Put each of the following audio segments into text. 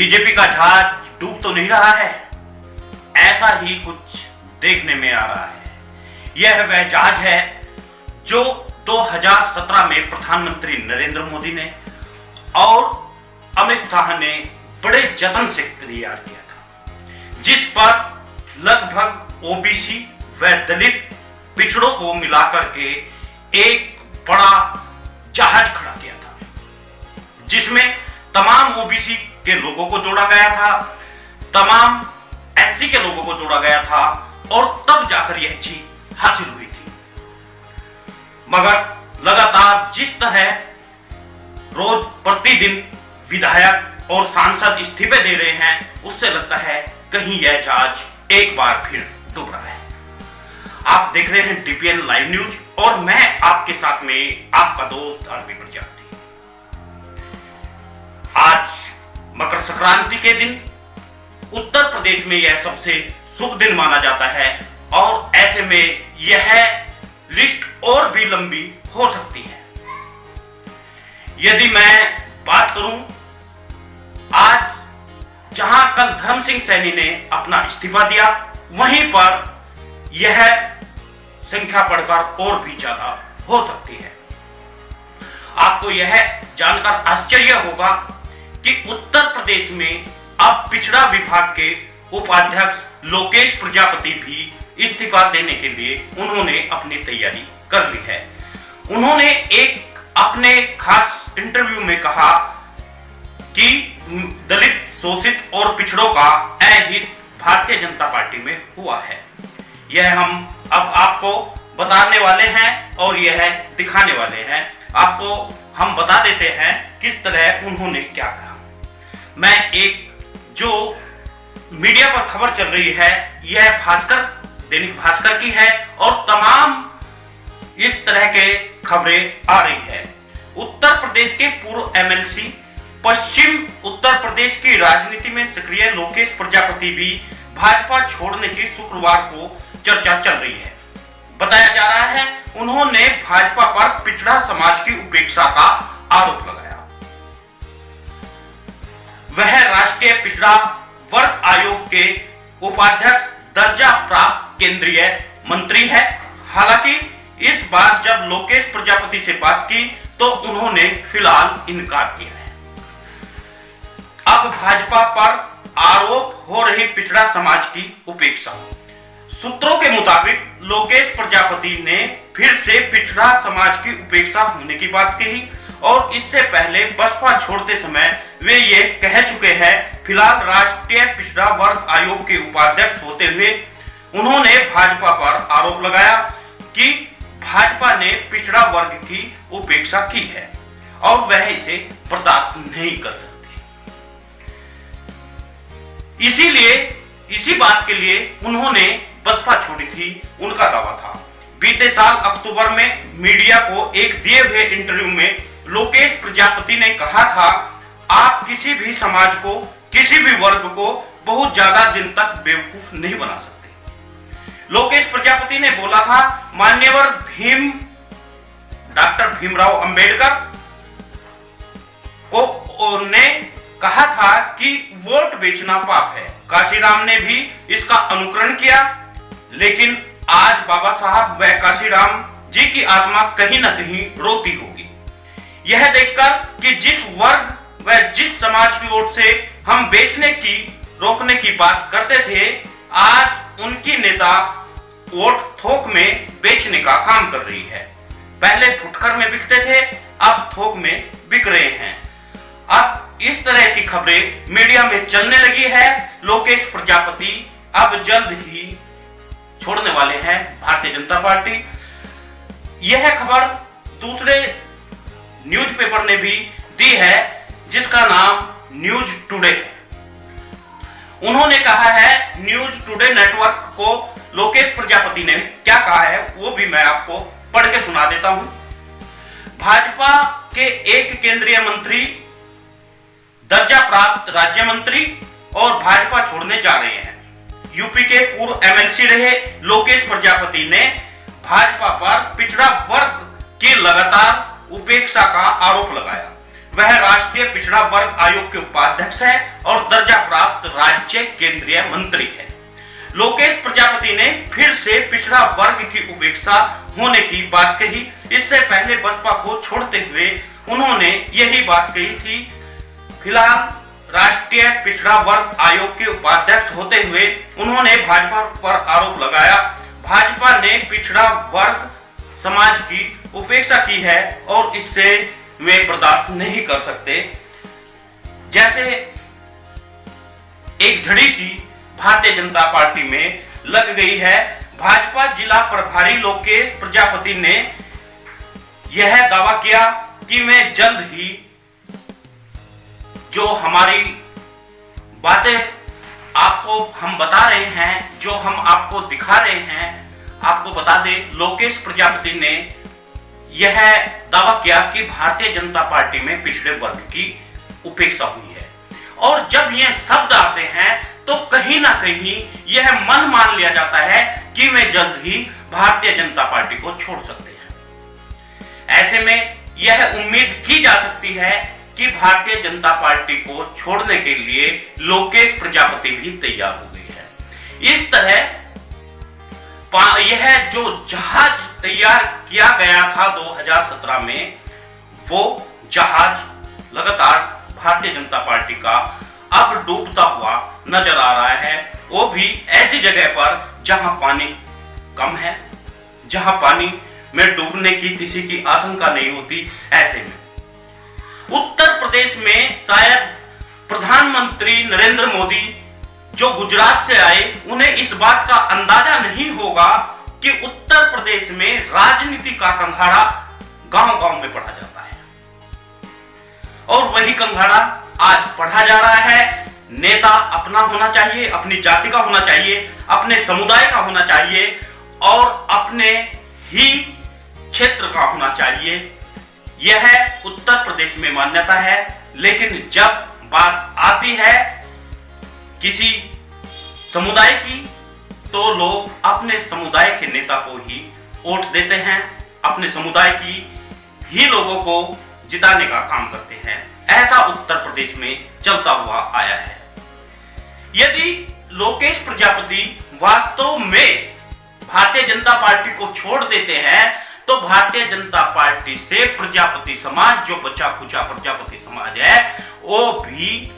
BJP का जहाज डूब तो नहीं रहा है, ऐसा ही कुछ देखने में आ रहा है। यह वह जहाज है जो 2017 में प्रधानमंत्री नरेंद्र मोदी ने और अमित शाह ने बड़े जतन से तैयार किया था, जिस पर लगभग ओबीसी व दलित पिछड़ों को मिलाकर के एक बड़ा जहाज खड़ा किया था, जिसमें तमाम ओबीसी के लोगों को जोड़ा गया था, तमाम एससी के लोगों को जोड़ा गया था और तब जाकर यह जीत हासिल हुई थी। मगर लगातार जिस तरह रोज प्रतिदिन विधायक और सांसद इस्तीफे दे रहे हैं, उससे लगता है कहीं यह जहाज एक बार फिर डूब रहा है। आप देख रहे हैं डीपीएन लाइव न्यूज और मैं आपके साथ में आपका दोस्त आरपी प्रजापति। आज मकर संक्रांति के दिन उत्तर प्रदेश में यह सबसे शुभ दिन माना जाता है और ऐसे में यह लिस्ट और भी लंबी हो सकती है। यदि मैं बात करूं, आज जहां कल धर्म सिंह सैनी ने अपना इस्तीफा दिया, वहीं पर यह संख्या बढ़कर और भी ज्यादा हो सकती है। आपको यह जानकर आश्चर्य होगा कि उत्तर प्रदेश में अब पिछड़ा विभाग के उपाध्यक्ष लोकेश प्रजापति भी इस्तीफा देने के लिए उन्होंने अपनी तैयारी कर ली है। उन्होंने एक अपने खास इंटरव्यू में कहा कि दलित, शोषित और पिछड़ों का अहित भारतीय जनता पार्टी में हुआ है। यह हम अब आपको बताने वाले हैं और यह दिखाने वाले हैं। आपको हम बता देते हैं किस तरह उन्होंने क्या कहा। मैं एक जो मीडिया पर खबर चल रही है, यह भास्कर, दैनिक भास्कर की है और तमाम इस तरह के खबरें आ रही है। उत्तर प्रदेश के पूर्व एमएलसी, पश्चिम उत्तर प्रदेश की राजनीति में सक्रिय लोकेश प्रजापति भी भाजपा छोड़ने की शुक्रवार को चर्चा चल रही है। बताया जा रहा है उन्होंने भाजपा पर पिछड़ा समाज की उपेक्षा का आरोप लगाया। वह राष्ट्रीय पिछड़ा वर्ग आयोग के उपाध्यक्ष दर्जा प्राप्त केंद्रीय मंत्री है। हालांकि इस बार जब लोकेश प्रजापति से बात की तो उन्होंने फिलहाल इनकार किया है। अब भाजपा पर आरोप हो रही पिछड़ा समाज की उपेक्षा। सूत्रों के मुताबिक लोकेश प्रजापति ने फिर से पिछड़ा समाज की उपेक्षा होने की बात कही और इससे पहले बसपा छोड़ते समय वे ये कह चुके हैं। फिलहाल राष्ट्रीय पिछड़ा वर्ग आयोग के उपाध्यक्ष होते हुए उन्होंने भाजपा पर आरोप लगाया कि भाजपा ने पिछड़ा वर्ग की उपेक्षा की है और वह इसे बर्दाश्त नहीं कर सकती। इसीलिए इसी बात के लिए उन्होंने बसपा छोड़ी थी, उनका दावा था। बीते साल अक्टूबर में मीडिया को एक दिए हुए इंटरव्यू में लोकेश प्रजापति ने कहा था, आप किसी भी समाज को, किसी भी वर्ग को बहुत ज्यादा दिन तक बेवकूफ नहीं बना सकते। लोकेश प्रजापति ने बोला था, मान्यवर डॉक्टर भीमराव अंबेडकर को ने कहा था कि वोट बेचना पाप है। काशीराम ने भी इसका अनुकरण किया, लेकिन आज बाबा साहब व काशीराम जी की आत्मा कहीं न कहीं रोती होगी यह देखकर कि जिस वर्ग व जिस समाज की ओर से हम बेचने की, रोकने की बात करते थे, आज उनकी नेता वोट थोक में बेचने का काम कर रही है। पहले फुटकर में बिकते थे, अब थोक में बिक रहे हैं। अब इस तरह की खबरें मीडिया में चलने लगी है। लोकेश प्रजापति अब जल्द ही छोड़ने वाले हैं भारतीय जनता पार्टी। यह खबर दूसरे न्यूज़पेपर ने भी दी है, जिसका नाम न्यूज टुडे है। उन्होंने कहा है, न्यूज टुडे नेटवर्क को लोकेश प्रजापति ने क्या कहा है वो भी मैं आपको पढ़ के सुना देता हूं। भाजपा के एक केंद्रीय मंत्री, दर्जा प्राप्त राज्य मंत्री और भाजपा छोड़ने जा रहे हैं। यूपी के पूर्व एमएलसी रहे लोकेश प्रजापति ने भाजपा पर पिछड़ा वर्ग की लगातार उपेक्षा का आरोप लगाया। वह राष्ट्रीय पिछड़ा वर्ग आयोग के उपाध्यक्ष है और दर्जा प्राप्त राज्य केंद्रीय मंत्री है। लोकेश प्रजापति ने फिर से पिछड़ा वर्ग की उपेक्षा होने की बात कही। इससे पहले बसपा को छोड़ते हुए उन्होंने यही बात कही थी। फिलहाल राष्ट्रीय पिछड़ा वर्ग आयोग के उपाध्यक्ष होते हुए उन्होंने भाजपा पर आरोप लगाया, भाजपा ने पिछड़ा वर्ग समाज की उपेक्षा की है और इससे वे बर्दाश्त नहीं कर सकते। जैसे एक झड़ी सी भारतीय जनता पार्टी में लग गई है। भाजपा जिला प्रभारी लोकेश प्रजापति ने यह दावा किया कि मैं जल्द ही जो हमारी बातें आपको हम बता रहे हैं, जो हम आपको दिखा रहे हैं, आपको बता दें, लोकेश प्रजापति ने यह दावा किया कि भारतीय जनता पार्टी में पिछड़े वर्ग की उपेक्षा हुई है। और जब यह शब्द आते हैं तो कहीं ना कहीं यह मन मान लिया जाता है कि वे जल्द ही भारतीय जनता पार्टी को छोड़ सकते हैं। ऐसे में यह उम्मीद की जा सकती है कि भारतीय जनता पार्टी को छोड़ने के लिए लोकेश प्रजापति भी तैयार हो गई है। इस तरह यह जो जहाज तैयार किया गया था 2017 में, वो जहाज लगातार भारतीय जनता पार्टी का अब डूबता हुआ नजर आ रहा है। वो भी ऐसी जगह पर जहां पानी कम है, जहां पानी में डूबने की किसी की आशंका नहीं होती। ऐसे में उत्तर प्रदेश में शायद प्रधानमंत्री नरेंद्र मोदी जो गुजरात से आए, उन्हें इस बात का अंदाजा नहीं होगा कि उत्तर प्रदेश में राजनीति का कंघाड़ा गांव-गांव में पढ़ा जाता है और वही कंघाड़ा आज पढ़ा जा रहा है। नेता अपना होना चाहिए, अपनी जाति का होना चाहिए, अपने समुदाय का होना चाहिए और अपने ही क्षेत्र का होना चाहिए। यह उत्तर प्रदेश में मान्यता है। लेकिन जब बात आती है किसी समुदाय की, तो लोग अपने समुदाय के नेता को ही वोट देते हैं, अपने समुदाय की ही लोगों को जिताने का काम करते हैं। ऐसा उत्तर प्रदेश में चलता हुआ आया है। यदि लोकेश प्रजापति वास्तव में भारतीय जनता पार्टी को छोड़ देते हैं तो भारतीय जनता पार्टी से प्रजापति समाज, जो बचा खुचा प्रजापति समाज है, वो भी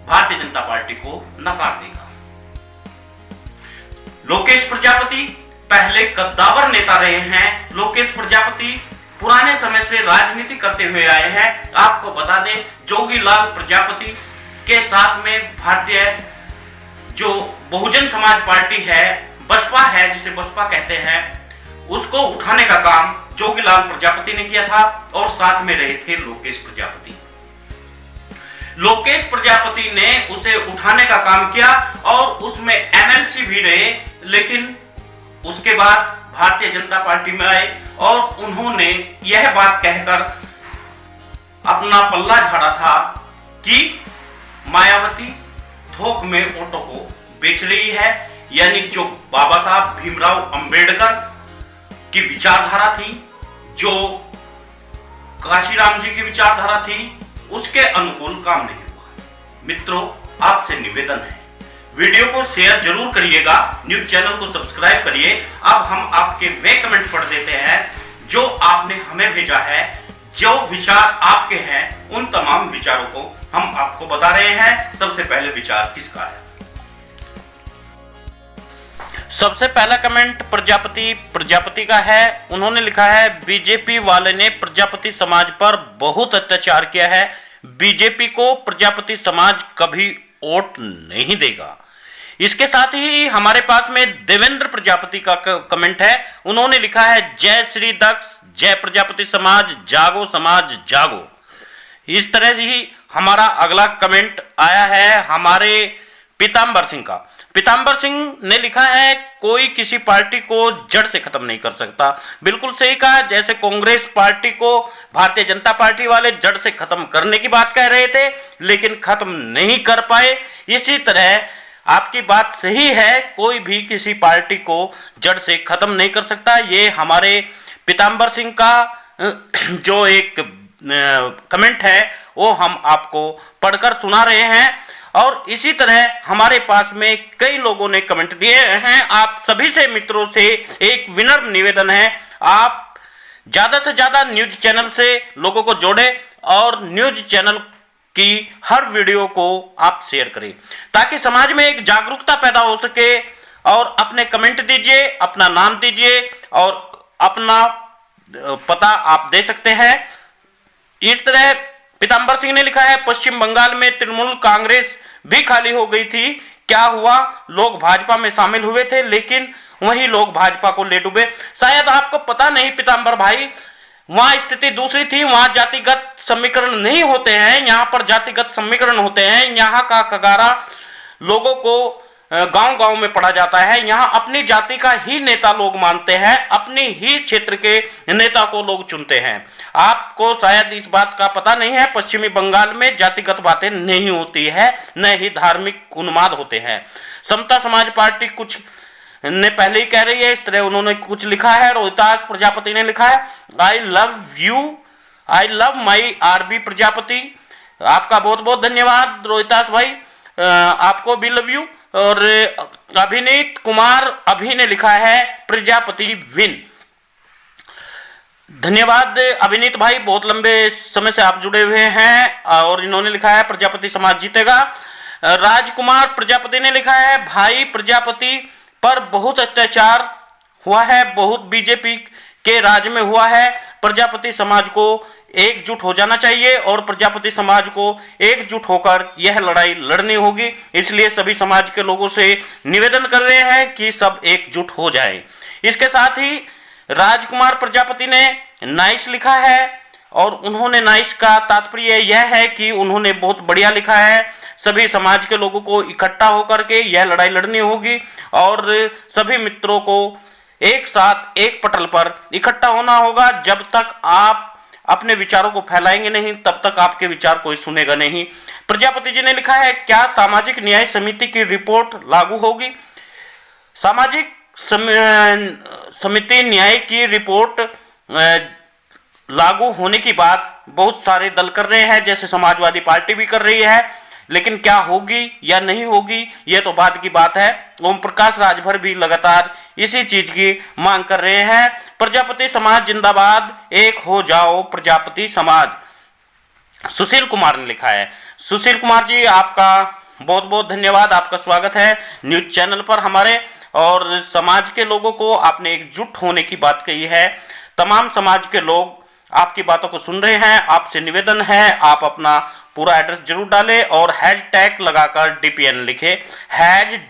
भारतीय जनता पार्टी को नकार देगा। लोकेश प्रजापति पहले कद्दावर नेता रहे हैं। लोकेश प्रजापति पुराने समय से राजनीति करते हुए आए हैं। आपको बता दें, जोगीलाल प्रजापति के साथ में भारतीय जो बहुजन समाज पार्टी है, बसपा है, जिसे बसपा कहते हैं, उसको उठाने का काम जोगीलाल प्रजापति ने किया था और साथ में रहे थे लोकेश प्रजापति। लोकेश प्रजापति ने उसे उठाने का काम किया और उसमें एमएलसी भी रहे। लेकिन उसके बाद भारतीय जनता पार्टी में आए और उन्होंने यह बात कहकर अपना पल्ला झाड़ा था कि मायावती थोक में वोटों को बेच रही है। यानी जो बाबा साहब भीमराव अंबेडकर की विचारधारा थी, जो काशीराम जी की विचारधारा थी, उसके अनुकूल काम नहीं हुआ। मित्रों, आपसे निवेदन है, वीडियो को शेयर जरूर करिएगा, न्यूज चैनल को सब्सक्राइब करिए। अब हम आपके वे कमेंट पढ़ देते हैं जो आपने हमें भेजा है। जो विचार आपके हैं, उन तमाम विचारों को हम आपको बता रहे हैं। सबसे पहले विचार किसका है? सबसे पहला कमेंट प्रजापति का है। उन्होंने लिखा है, बीजेपी वाले ने प्रजापति समाज पर बहुत अत्याचार किया है। बीजेपी को प्रजापति समाज कभी वोट नहीं देगा। इसके साथ ही हमारे पास में देवेंद्र प्रजापति का कमेंट है। उन्होंने लिखा है, जय श्री दक्ष, जय प्रजापति समाज, जागो समाज जागो। इस तरह ही हमारा अगला कमेंट आया है हमारे पीताम्बर सिंह का। पीताम्बर सिंह ने लिखा है, कोई किसी पार्टी को जड़ से खत्म नहीं कर सकता। बिल्कुल सही कहा। जैसे कांग्रेस पार्टी को भारतीय जनता पार्टी वाले जड़ से खत्म करने की बात कह रहे थे, लेकिन खत्म नहीं कर पाए, इसी तरह आपकी बात सही है। कोई भी किसी पार्टी को जड़ से खत्म नहीं कर सकता। ये हमारे पीताम्बर सिंह का जो एक कमेंट है वो हम आपको पढ़कर सुना रहे हैं। और इसी तरह हमारे पास में कई लोगों ने कमेंट दिए हैं। आप सभी से मित्रों से एक विनम्र निवेदन है, आप ज्यादा से ज्यादा न्यूज चैनल से लोगों को जोड़े और न्यूज चैनल की हर वीडियो को आप शेयर करें ताकि समाज में एक जागरूकता पैदा हो सके। और अपने कमेंट दीजिए, अपना नाम दीजिए और अपना पता आप दे सकते हैं। इस तरह पीताम्बर सिंह ने लिखा है, पश्चिम बंगाल में तृणमूल कांग्रेस भी खाली हो गई थी, क्या हुआ? लोग भाजपा में शामिल हुए थे लेकिन वही लोग भाजपा को ले डूबे। शायद आपको पता नहीं पीताम्बर भाई, वहां स्थिति दूसरी थी, वहां जातिगत समीकरण नहीं होते हैं, यहां पर जातिगत समीकरण होते हैं। यहां का कगारा लोगों को गांव गांव में पढ़ा जाता है। यहां अपनी जाति का ही नेता लोग मानते हैं, अपनी ही क्षेत्र के नेता को लोग चुनते हैं। आपको शायद इस बात का पता नहीं है, पश्चिमी बंगाल में जातिगत बातें नहीं होती है, न ही धार्मिक उन्माद होते हैं। समता समाज पार्टी कुछ ने पहले ही कह रही है, इस तरह उन्होंने कुछ लिखा है। रोहितास प्रजापति ने लिखा है, I love my RB Prajapati. आपका बहुत बहुत धन्यवाद रोहितास भाई, आपको भी लव यू। और अभिनीत कुमार अभी ने लिखा है, प्रजापति विन। धन्यवाद अभिनीत भाई, बहुत लंबे समय से आप जुड़े हुए हैं। और इन्होंने लिखा है, प्रजापति समाज जीतेगा। राजकुमार प्रजापति ने लिखा है, भाई प्रजापति पर बहुत अत्याचार हुआ है, बहुत बीजेपी के राज में हुआ है। प्रजापति समाज को एकजुट हो जाना चाहिए और प्रजापति समाज को एकजुट होकर यह लड़ाई लड़नी होगी। इसलिए सभी समाज के लोगों से निवेदन कर रहे हैं कि सब एकजुट हो जाएं। इसके साथ ही राजकुमार प्रजापति ने नाइस लिखा है और उन्होंने नाइस का तात्पर्य यह है कि उन्होंने बहुत बढ़िया लिखा है। सभी समाज के लोगों को इकट्ठा होकर के यह लड़ाई लड़नी होगी और सभी मित्रों को एक साथ एक पटल पर इकट्ठा होना होगा। जब तक आप अपने विचारों को फैलाएंगे नहीं तब तक आपके विचार कोई सुनेगा नहीं। प्रजापति जी ने लिखा है, क्या सामाजिक न्याय समिति की रिपोर्ट लागू होगी? सामाजिक समिति न्याय की रिपोर्ट लागू होने की बात बहुत सारे दल कर रहे हैं, जैसे समाजवादी पार्टी भी कर रही है, लेकिन क्या होगी या नहीं होगी यह तो बाद की बात है। ओम प्रकाश राजभर भी लगातार इसी चीज की मांग कर रहे हैं। प्रजापति समाज जिंदाबाद, एक हो जाओ प्रजापति समाज। सुशील कुमार ने लिखा है। सुशील कुमार जी, आपका बहुत बहुत धन्यवाद, आपका स्वागत है न्यूज चैनल पर हमारे। और समाज के लोगों को आपने एकजुट होने की बात कही है। तमाम समाज के लोग आपकी बातों को सुन रहे हैं। आपसे निवेदन है, आप अपना पूरा एड्रेस जरूर डालें और हैशटैग लगाकर डीपीएन लिखे,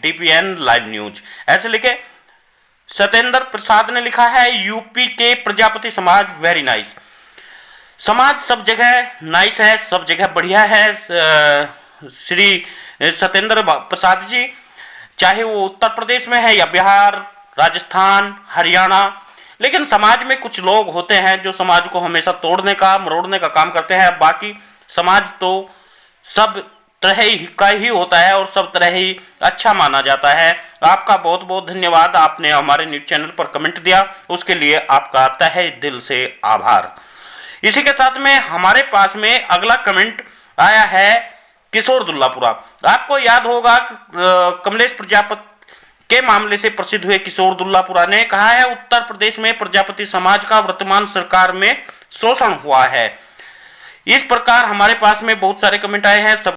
#DPN लाइव न्यूज ऐसे लिखे। सत्येंद्र प्रसाद ने लिखा है, यूपी के प्रजापति समाज वेरी नाइस। समाज सब जगह नाइस है, सब जगह बढ़िया है श्री सत्येंद्र प्रसाद जी, चाहे वो उत्तर प्रदेश में है या बिहार, राजस्थान, हरियाणा। लेकिन समाज में कुछ लोग होते हैं जो समाज को हमेशा तोड़ने का, मरोड़ने का काम करते हैं। बाकी समाज तो सब तरह का ही होता है और सब तरह ही अच्छा माना जाता है। आपका बहुत बहुत धन्यवाद, आपने हमारे न्यूज चैनल पर कमेंट दिया, उसके लिए आपका तहे दिल से आभार। इसी के साथ में हमारे पास में अगला कमेंट आया है किशोर दुल्लापुरा। आपको याद होगा कमलेश प्रजापति के मामले से प्रसिद्ध हुए किशोर दुल्लापुरा ने कहा है, उत्तर प्रदेश में प्रजापति समाज का वर्तमान सरकार में शोषण हुआ है। इस प्रकार हमारे पास में बहुत सारे कमेंट आए हैं। सब